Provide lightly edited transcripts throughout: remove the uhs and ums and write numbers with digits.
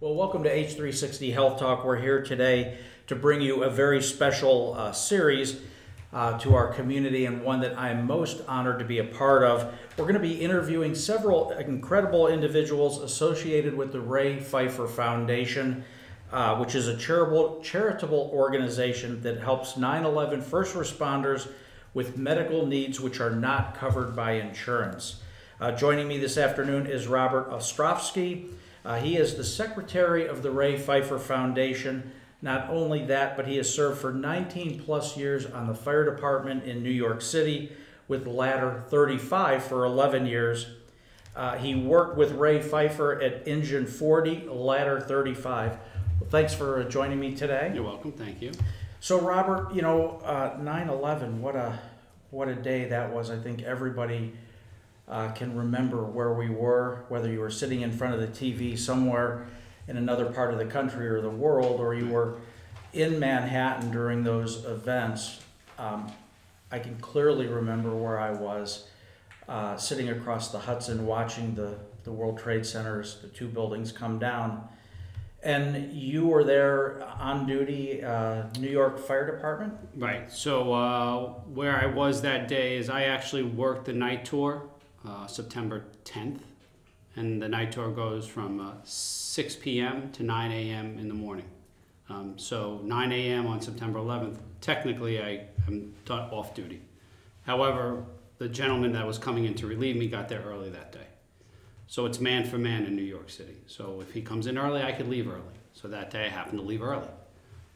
Welcome to H360 Health Talk. We're here today to bring you a very special series to our community, and one that I'm most honored to be a part of. We're going to be interviewing several incredible individuals associated with the Ray Pfeifer Foundation, which is a charitable organization that helps 9/11 first responders with medical needs which are not covered by insurance. Joining me this afternoon is Robert Ostrofsky. He is the secretary of the Ray Pfeifer Foundation. Not only that, but he has served for 19 plus years on the fire department in New York City, with ladder 35 for 11 years. He worked with Ray Pfeifer at engine 40, ladder 35. Well, thanks for joining me today. You're welcome. Thank you. So Robert, 9/11, what a day that was. I think everybody can remember where we were, whether you were sitting in front of the TV somewhere in another part of the country or the world, or you were in Manhattan during those events. I can clearly remember where I was sitting across the Hudson watching the World Trade Centers, the two buildings come down. And you were there on duty, New York Fire Department? Right. So where I was that day is I actually worked the night tour, September 10th. And the night tour goes from 6 p.m. to 9 a.m. in the morning. So 9 a.m. on September 11th, technically I am off duty. However, the gentleman that was coming in to relieve me got there early that day. So it's man for man in New York City. So if he comes in early, I could leave early. So that day I happened to leave early.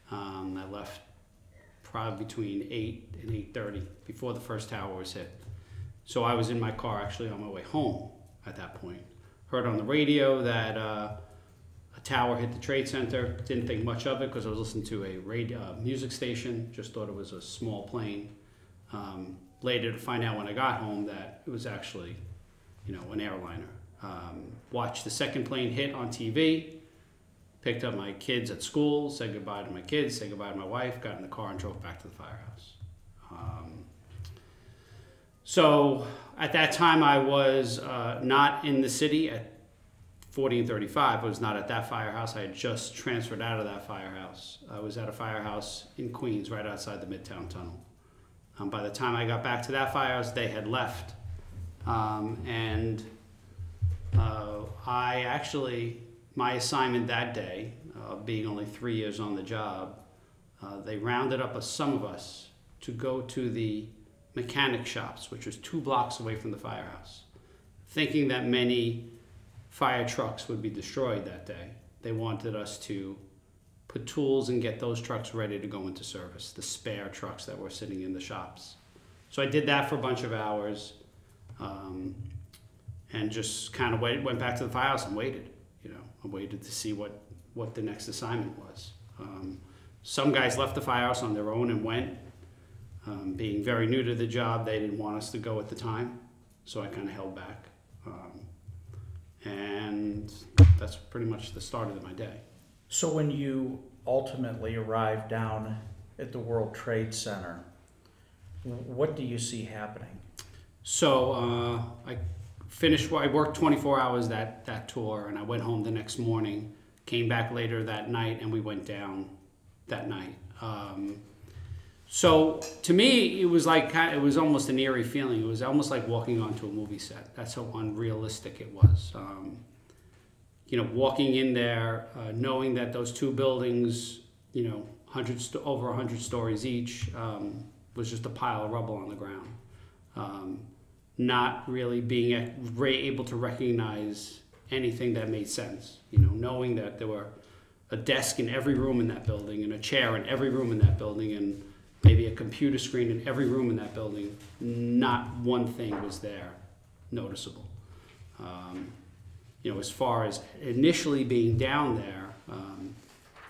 I left probably between 8 and 8:30 before the first tower was hit. So I was in my car actually on my way home at that point. Heard on the radio that a tower hit the Trade Center. Didn't think much of it because I was listening to a radio music station. Just thought it was a small plane. Later to find out when I got home that it was actually, an airliner. Watched the second plane hit on TV. Picked up my kids at school. Said goodbye to my kids. Said goodbye to my wife. Got in the car and drove back to the firehouse. So at that time I was not in the city at 40 and 35. I was not at that firehouse. I had just transferred out of that firehouse. I was at a firehouse in Queens, right outside the Midtown Tunnel. By the time I got back to that firehouse, they had left. My assignment that day, being only 3 years on the job, they rounded up some of us to go to the mechanic shops, which was 2 blocks away from the firehouse, thinking that many fire trucks would be destroyed that day. They wanted us to put tools and get those trucks ready to go into service, the spare trucks that were sitting in the shops. So I did that for a bunch of hours, and just kind of went back to the firehouse and waited. I waited to see what the next assignment was. Some guys left the firehouse on their own and went. Being very new to the job, they didn't want us to go at the time, so I kind of held back. And that's pretty much the start of my day. So when you ultimately arrived down at the World Trade Center, what do you see happening? So I worked 24 hours that tour, and I went home the next morning, came back later that night, and we went down that night. So to me, it was almost an eerie feeling. It was almost like walking onto a movie set. That's how unrealistic it was. Walking in there, knowing that those 2 buildings, over 100 stories each, was just a pile of rubble on the ground. Not really being able to recognize anything that made sense. Knowing that there were a desk in every room in that building and a chair in every room in that building and maybe a computer screen in every room in that building, not one thing was there noticeable. As far as initially being down there,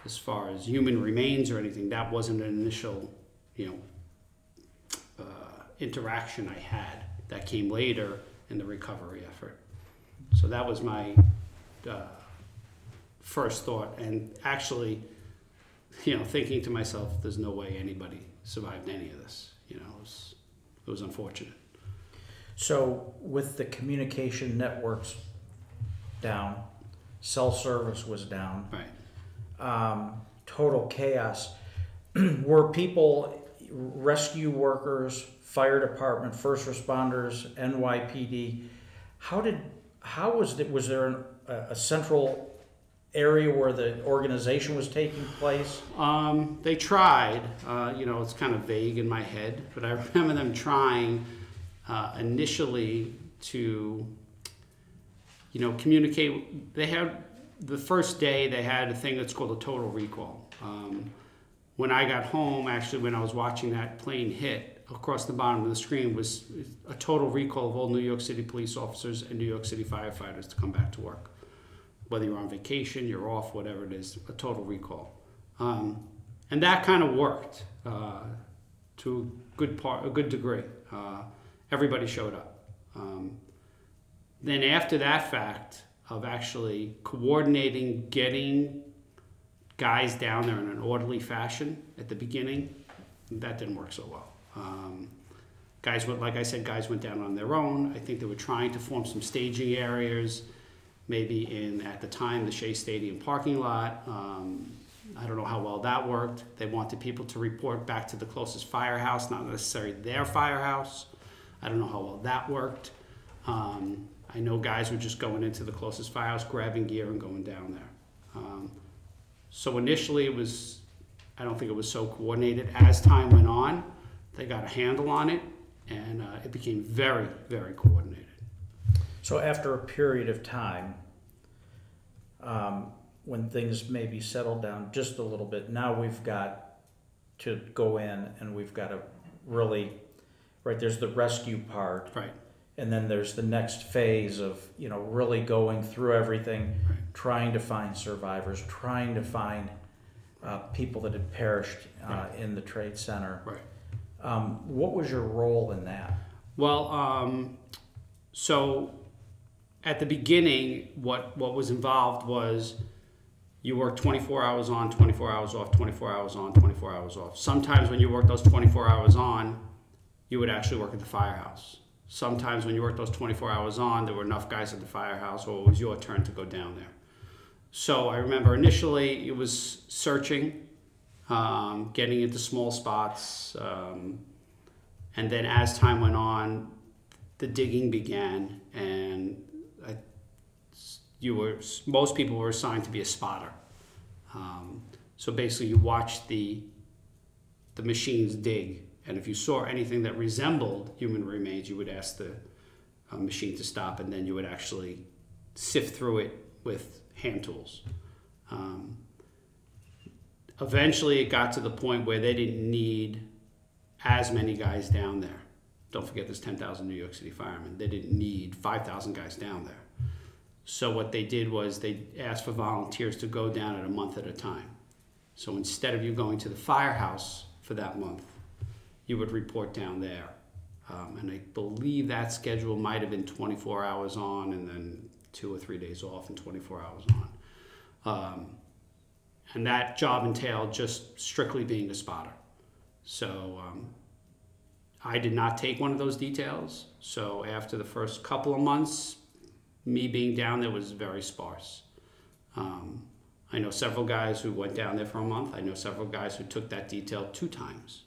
as far as human remains or anything, that wasn't an initial, interaction I had. That came later in the recovery effort. So that was my first thought. And actually, thinking to myself, there's no way anybody survived any of this. It was unfortunate. So with the communication networks down, cell service was down. Right. Total chaos. Were people, rescue workers, fire department, first responders, NYPD, was there a central area where the organization was taking place? They tried. It's kind of vague in my head, but I remember them trying initially to, communicate. They had, the first day they had a thing that's called a total recall. When I got home, actually, when I was watching that plane hit, across the bottom of the screen was a total recall of all New York City police officers and New York City firefighters to come back to work. Whether you're on vacation, you're off, whatever it is, a total recall. And that kind of worked to a good degree. Everybody showed up. Then after that fact of actually coordinating, getting guys down there in an orderly fashion at the beginning, that didn't work so well. Guys went down on their own. I think they were trying to form some staging areas, maybe at the time, the Shea Stadium parking lot. I don't know how well that worked. They wanted people to report back to the closest firehouse, not necessarily their firehouse. I don't know how well that worked. I know guys were just going into the closest firehouse, grabbing gear and going down there. So initially I don't think it was so coordinated. As time went on, they got a handle on it, and it became very, very coordinated. So after a period of time, when things maybe settled down just a little bit, now we've got to go in and we've got to really, right, there's the rescue part. Right. And then there's the next phase of, really going through everything, Right. trying to find survivors, trying to find people that had perished in the Trade Center. Right. What was your role in that? Well, so at the beginning, what was involved was you worked 24 hours on, 24 hours off, 24 hours on, 24 hours off. Sometimes when you worked those 24 hours on, you would actually work at the firehouse. Sometimes when you worked those 24 hours on, there were enough guys at the firehouse, or it was your turn to go down there. So I remember initially it was searching, getting into small spots, and then as time went on, the digging began, and most people were assigned to be a spotter. So basically you watched the machines dig, and if you saw anything that resembled human remains, you would ask the machine to stop, and then you would actually sift through it with hand tools. Eventually it got to the point where they didn't need as many guys down there. Don't forget there's 10,000 New York City firemen. They didn't need 5,000 guys down there. So what they did was they asked for volunteers to go down at a month at a time. So instead of you going to the firehouse for that month, you would report down there. And I believe that schedule might have been 24 hours on and then 2 or 3 days off and 24 hours on. And that job entailed just strictly being a spotter. So I did not take one of those details. So after the first couple of months, me being down there was very sparse. I know several guys who went down there for a month. I know several guys who took that detail 2 times.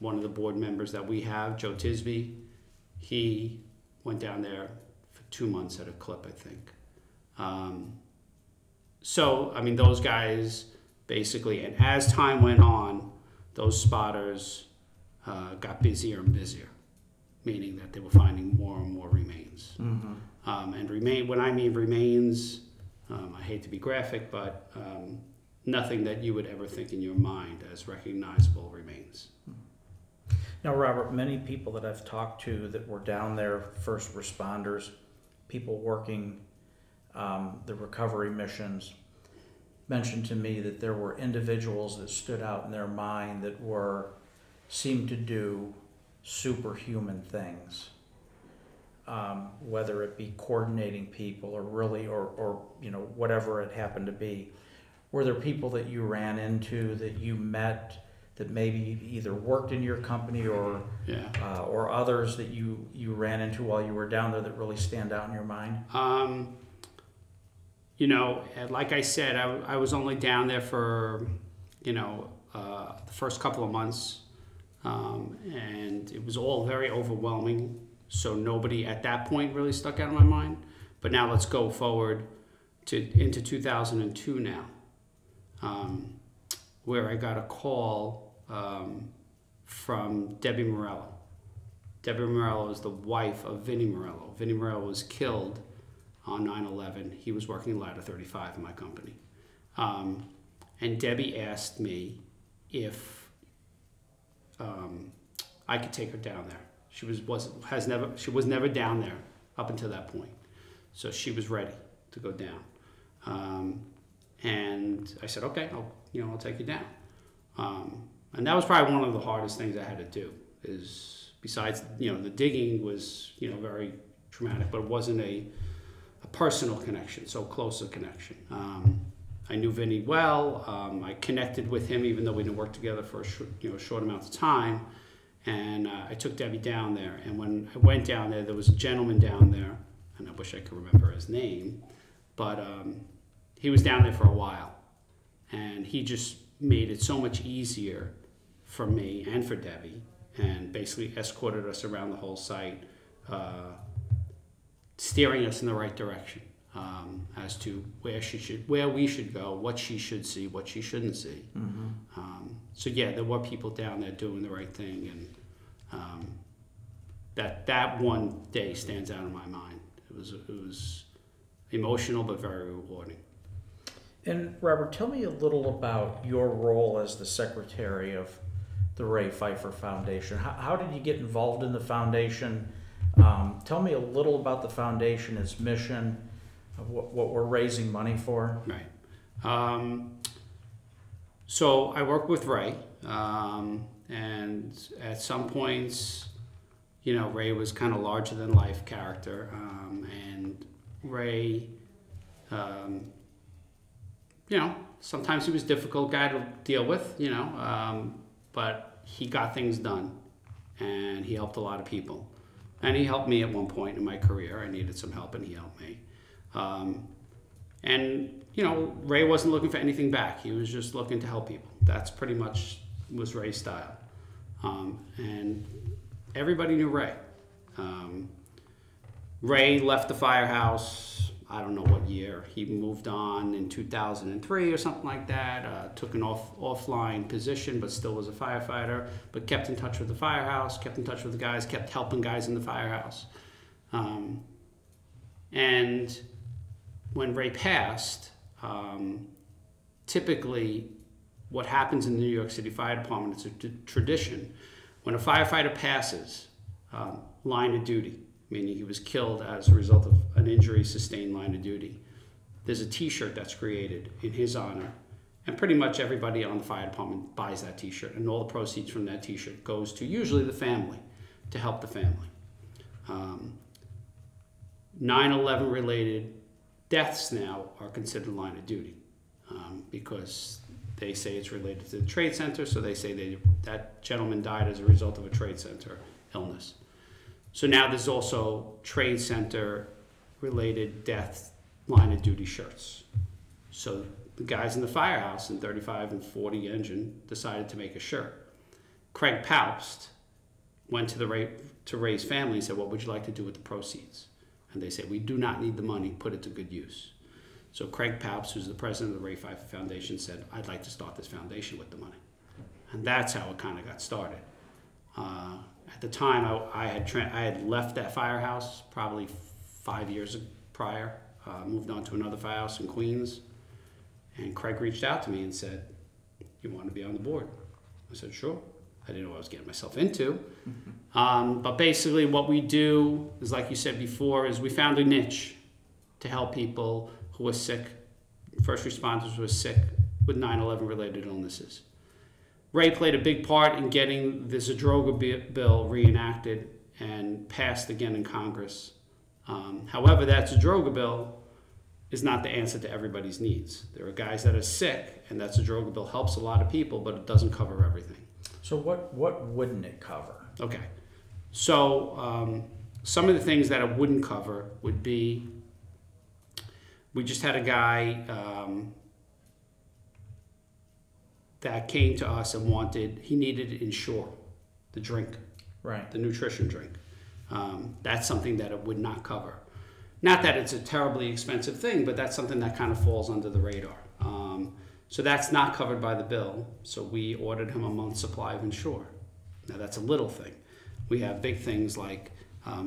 One of the board members that we have, Joe Tisby, he went down there for 2 months at a clip, I think. So, I mean, those guys basically, and as time went on, those spotters got busier and busier, meaning that they were finding more and more remains. Mm-hmm. And when I mean remains, I hate to be graphic, but nothing that you would ever think in your mind as recognizable remains. Now, Robert, many people that I've talked to that were down there, first responders, people working the recovery missions, mentioned to me that there were individuals that stood out in their mind that seemed to do superhuman things. whether it be coordinating people or really, or you know, whatever it happened to be, were there people that you ran into, that you met, that maybe either worked in your company or or others that you ran into while you were down there that really stand out in your mind? You know, like I said, I was only down there for, you know, the first couple of months, and it was all very overwhelming. So nobody at that point really stuck out in my mind. But now let's go forward into 2002 now, where I got a call from Debbie Morello. Debbie Morello is the wife of Vinnie Morello. Vinnie Morello was killed on 9/11. He was working in Ladder 35 in my company. And Debbie asked me if I could take her down there. She was never down there up until that point. So she was ready to go down. And I said, okay, I'll take you down. And that was probably one of the hardest things I had to do, is besides, you know, the digging was, you know, very traumatic, but it wasn't a personal connection, so close a connection. I knew Vinny well. I connected with him even though we didn't work together for a short amount of time. And I took Debbie down there. And when I went down there, there was a gentleman down there, and I wish I could remember his name, but he was down there for a while. And he just made it so much easier for me and for Debbie, and basically escorted us around the whole site, steering us in the right direction as to where we should go, what she should see, what she shouldn't see. Mm-hmm. So yeah, there were people down there doing the right thing, and that one day stands out in my mind. It was emotional but very rewarding. And Robert, tell me a little about your role as the secretary of the Ray Pfeifer Foundation. How did you get involved in the foundation? Tell me a little about the foundation, its mission, what we're raising money for. Right. So I work with Ray, and at some points, you know, Ray was kind of larger than life character, and Ray, you know, sometimes he was a difficult guy to deal with, you know, but he got things done, and he helped a lot of people. And he helped me at one point in my career. I needed some help, and he helped me. And, you know, Ray wasn't looking for anything back. He was just looking to help people. That's pretty much was Ray's style. And everybody knew Ray. Ray left the firehouse, I don't know what year. He moved on in 2003 or something like that, took an offline position, but still was a firefighter, but kept in touch with the firehouse, kept in touch with the guys, kept helping guys in the firehouse. And when Ray passed, typically what happens in the New York City Fire Department, it's a tradition. When a firefighter passes line of duty, meaning he was killed as a result of an injury sustained line of duty, there's a t-shirt that's created in his honor, and pretty much everybody on the fire department buys that t-shirt, and all the proceeds from that t-shirt goes to usually the family, to help the family. 9/11 related deaths now are considered line of duty, because they say it's related to the trade center, so they say that gentleman died as a result of a trade center illness. So now there's also trade center related death line of duty shirts. So the guys in the firehouse in 35 and 40 engine decided to make a shirt. Craig Paupst went to Ray's family and said, what would you like to do with the proceeds? And they said, we do not need the money, put it to good use. So Craig Paupst, who's the president of the Ray Pfeifer Foundation, said, I'd like to start this foundation with the money. And that's how it kind of got started. At the time, I had left that firehouse probably 5 years prior, moved on to another firehouse in Queens, and Craig reached out to me and said, you want to be on the board? I said, sure. I didn't know what I was getting myself into. But basically what we do is, like you said before, is we found a niche to help people who were sick, first responders who were sick with 9/11 related illnesses. Ray played a big part in getting the Zadroga bill reenacted and passed again in Congress. However, that Zadroga bill is not the answer to everybody's needs. There are guys that are sick, and that Zadroga bill helps a lot of people, but it doesn't cover everything. So what wouldn't it cover? Okay. So some of the things that it wouldn't cover would be, we just had a guy that came to us and he needed to insure the drink, right? The nutrition drink. That's something that it would not cover. Not that it's a terribly expensive thing, but that's something that kind of falls under the radar. So that's not covered by the bill. So we ordered him a month's supply of Ensure. Now that's a little thing. We have big things like a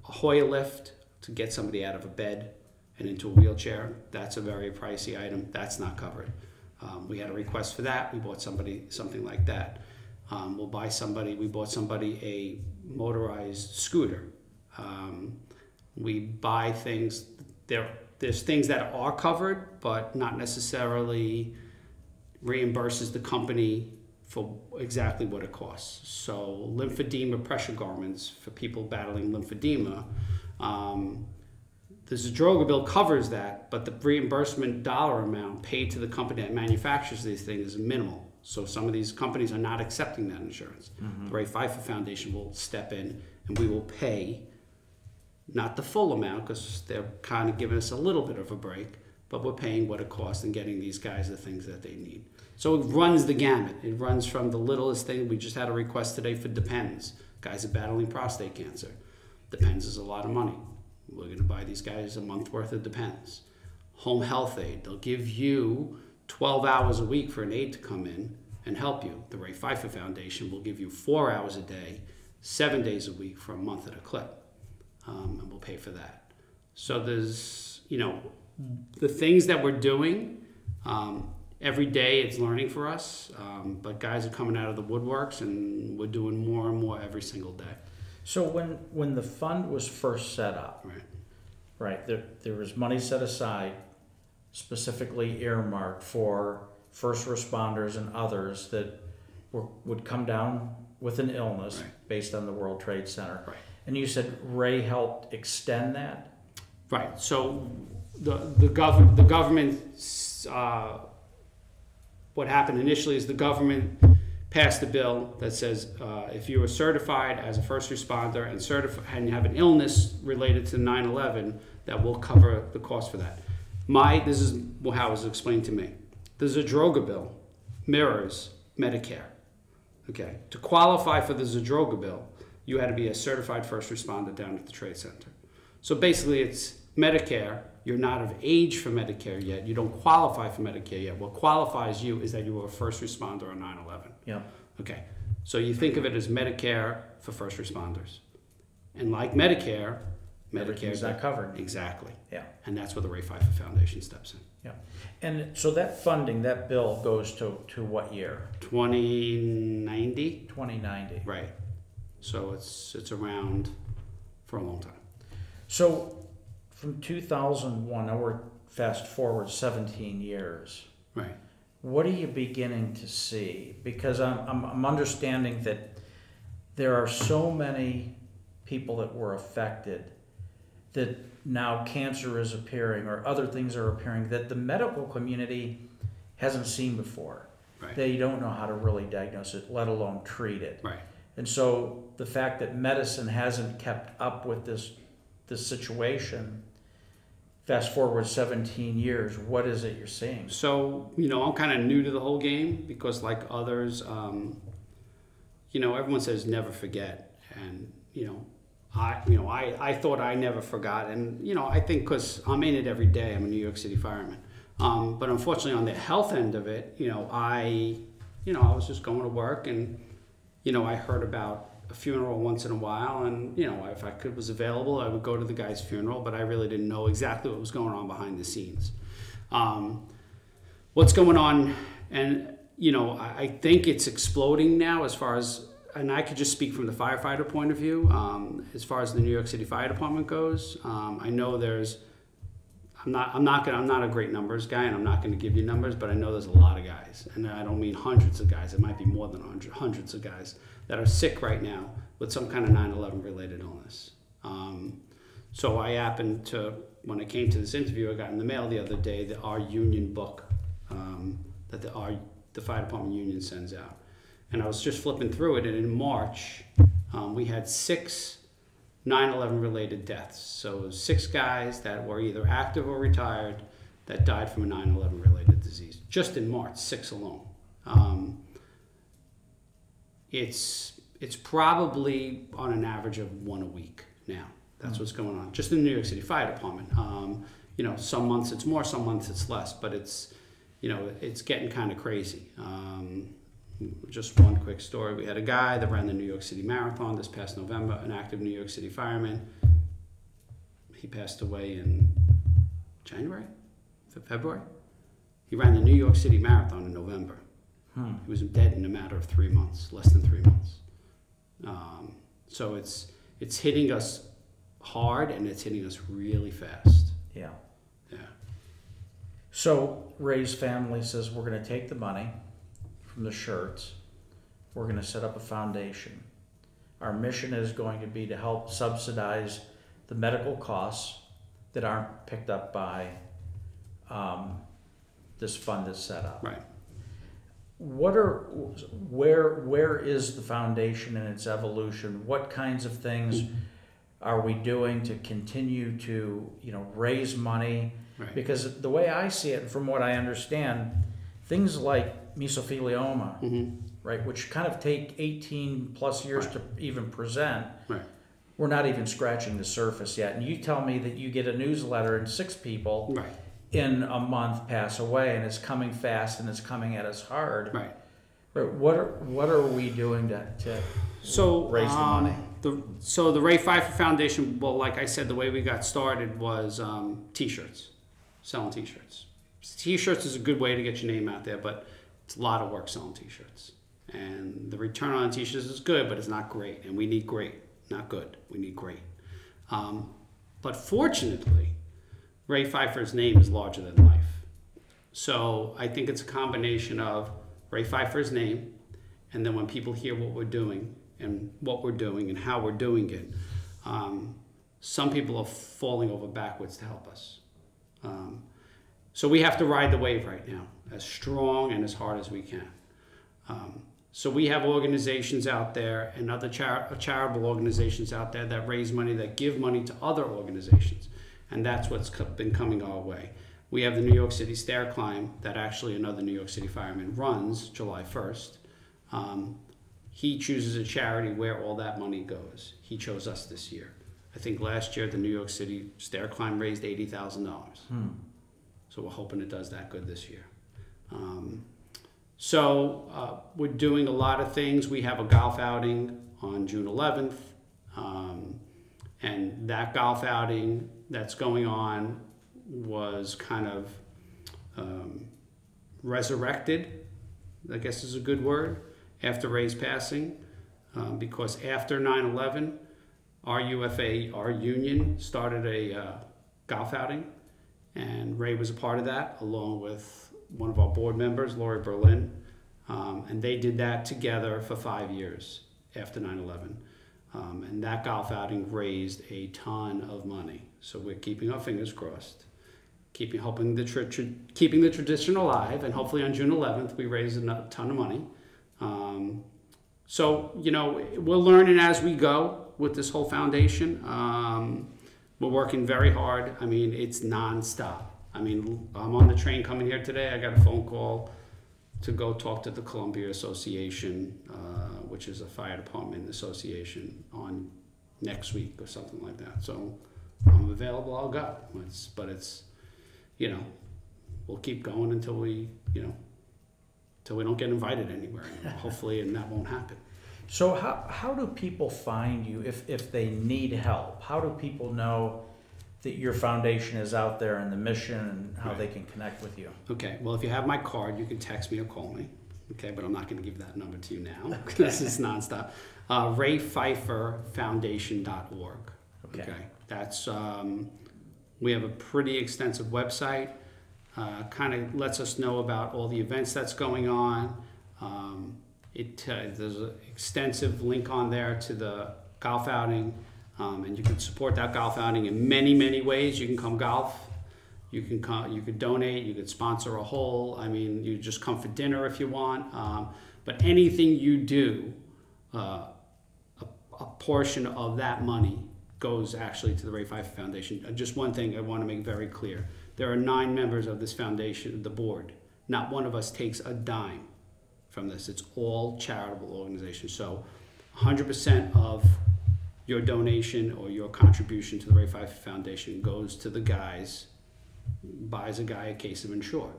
Hoyer lift to get somebody out of a bed and into a wheelchair. That's a very pricey item. That's not covered. We had a request for that. We bought somebody something like that. We bought somebody a motorized scooter. We buy things, there's things that are covered, but not necessarily reimburses the company for exactly what it costs. So lymphedema pressure garments for people battling lymphedema, the Zadroga bill covers that, but the reimbursement dollar amount paid to the company that manufactures these things is minimal. So some of these companies are not accepting that insurance. Mm-hmm. The Ray Pfeifer Foundation will step in and we will pay, not the full amount because they're kind of giving us a little bit of a break, but we're paying what it costs and getting these guys the things that they need. So it runs the gamut. It runs from the littlest thing. We just had a request today for Depends. Guys are battling prostate cancer. Depends is a lot of money. We're going to buy these guys a month worth of Depends. Home health aid. They'll give you 12 hours a week for an aide to come in and help you. The Ray Pfeifer Foundation will give you 4 hours a day, 7 days a week for a month at a clip. And we'll pay for that. So there's, the things that we're doing, every day it's learning for us, but guys are coming out of the woodworks and we're doing more and more every single day. So when the fund was first set up, right, there was money set aside specifically earmarked for first responders and others that would come down with an illness based on the World Trade Center. Right. And you said Ray helped extend that? Right. So the government, what happened initially is the government passed a bill that says if you are certified as a first responder and you have an illness related to 9/11, that will cover the cost for that. This is how it was explained to me. The Zadroga bill mirrors Medicare. Okay. To qualify for the Zadroga bill, you had to be a certified first responder down at the Trade Center. So basically it's Medicare. You're not of age for Medicare yet. You don't qualify for Medicare yet. What qualifies you is that you were a first responder on 9/11. Yeah. Okay. So you think of it as Medicare for first responders. And like Medicare is not covered. Exactly. Yeah. And that's where the Ray Pfeifer Foundation steps in. Yeah. And so that funding, that bill goes to what year? 2090. 2090. Right. So it's around for a long time. So from 2001, now we're fast forward 17 years. Right. What are you beginning to see? Because I'm understanding that there are so many people that were affected that now cancer is appearing or other things are appearing that the medical community hasn't seen before. Right. They don't know how to really diagnose it, let alone treat it. Right. And so the fact that medicine hasn't kept up with this situation, fast forward 17 years, what is it you're seeing? So, I'm kind of new to the whole game because like others, everyone says never forget. And, I thought I never forgot. And, I think because I'm in it every day, I'm a New York City fireman. But unfortunately on the health end of it, I was just going to work and, I heard about a funeral once in a while and, if I was available, I would go to the guy's funeral, but I really didn't know exactly what was going on behind the scenes. What's going on, and, I think it's exploding now as far as, and I could just speak from the firefighter point of view, as far as the New York City Fire Department goes. I know I'm not a great numbers guy, and I'm not going to give you numbers, but I know there's a lot of guys, and I don't mean hundreds of guys. It might be more than hundreds of guys that are sick right now with some kind of 9/11 related illness. So I happened to, when I came to this interview, I got in the mail the other day our union book that the fire department union sends out. And I was just flipping through it, and in March, we had 6 9/11 related deaths. So it was 6 guys that were either active or retired that died from a 9/11 related disease. Just in March, 6 alone. It's probably on an average of 1 a week now. That's what's going on. Just in the New York City Fire Department. You know, some months it's more, some months it's less, but it's, you know, it's getting kind of crazy. Just one quick story. We had a guy that ran the New York City Marathon this past November, an active New York City fireman. He passed away in January, February. He ran the New York City Marathon in November. He was dead in a matter of 3 months, less than 3 months. So it's hitting us hard, and it's hitting us really fast. Yeah. Yeah. So Ray's family says, we're going to take the money from the shirts. We're going to set up a foundation. Our mission is going to be to help subsidize the medical costs that aren't picked up by this fund that's set up. Right. Where is the foundation in its evolution? What kinds of things are we doing to continue to, you know, raise money? Right. Because the way I see it, and from what I understand, things like mesothelioma, right, which kind of take 18 plus years to even present, we're not even scratching the surface yet. And you tell me that you get a newsletter and 6 people in a month pass away, and it's coming fast and it's coming at us hard. Right. What are we doing to raise the money? So the Ray Pfeifer Foundation, well, like I said, the way we got started was T-shirts, selling T-shirts. T-shirts is a good way to get your name out there, but it's a lot of work selling T-shirts. And the return on T-shirts is good, but it's not great. And we need great, not good. We need great. But fortunately, Ray Pfeifer's name is larger than life. So I think it's a combination of Ray Pfeifer's name, and then when people hear what we're doing and how we're doing it, some people are falling over backwards to help us. So we have to ride the wave right now, as strong and as hard as we can. So we have organizations out there and other charitable organizations out there that raise money, that give money to other organizations. And that's what's been coming our way. We have the New York City Stair Climb that actually another New York City fireman runs July 1st. He chooses a charity where all that money goes. He chose us this year. I think last year the New York City Stair Climb raised $80,000. So we're hoping it does that good this year. So we're doing a lot of things. We have a golf outing on June 11th. And that golf outing that's going on was kind of resurrected, I guess is a good word, after Ray's passing. Because after 9/11, our UFA, our union, started a golf outing. And Ray was a part of that, along with one of our board members, Lori Berlin. And they did that together for 5 years after 9/11. And that golf outing raised a ton of money. So we're keeping our fingers crossed, keeping the tradition alive, and hopefully on June 11th we raise a ton of money. So, you know, we're learning as we go with this whole foundation. We're working very hard. I mean, it's nonstop. I mean, I'm on the train coming here today. I got a phone call to go talk to the Columbia Association, which is a fire department association, on next week or something like that. So I'm available, I'll go. But it's, you know, we'll keep going until we, you know, till we don't get invited anywhere anymore, hopefully, and that won't happen. So how do people find you if they need help? How do people know that your foundation is out there and the mission, and how they can connect with you? Okay, well, if you have my card, you can text me or call me. Okay, but I'm not going to give that number to you now. Okay. This is nonstop. RayPfeiferFoundation.org. Okay, that's we have a pretty extensive website. Kind of lets us know about all the events that's going on. There's an extensive link on there to the golf outing, and you can support that golf outing in many, many ways. You can come golf. You can come, you could donate, you could sponsor a hole. I mean, you just come for dinner if you want. But anything you do, a portion of that money goes actually to the Ray Pfeifer Foundation. Just one thing I want to make very clear. There are 9 members of this foundation, the board. Not one of us takes a dime from this. It's all charitable organizations. So 100% of your donation or your contribution to the Ray Pfeifer Foundation goes to the guys. Buys a guy a case of Ensure,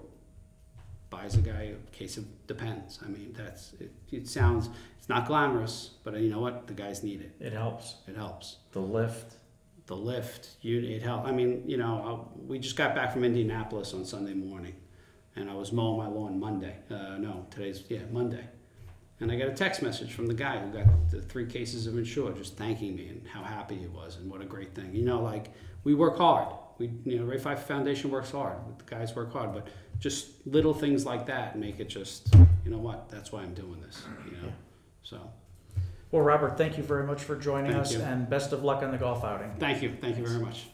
buys a guy a case of Depends. I mean, that's it. It sounds, it's not glamorous, but you know what? The guys need it. It helps. It helps. The lift. It helps. I mean, you know, we just got back from Indianapolis on Sunday morning, and I was mowing my lawn Monday. Monday. And I got a text message from the guy who got the 3 cases of Ensure, just thanking me and how happy he was and what a great thing. You know, like, we work hard. Ray Pfeifer Foundation works hard. The guys work hard, but just little things like that make it just, you know what? That's why I'm doing this. You know, so. Well, Robert, thank you very much for joining us, you. and best of luck on the golf outing. Thank you very much.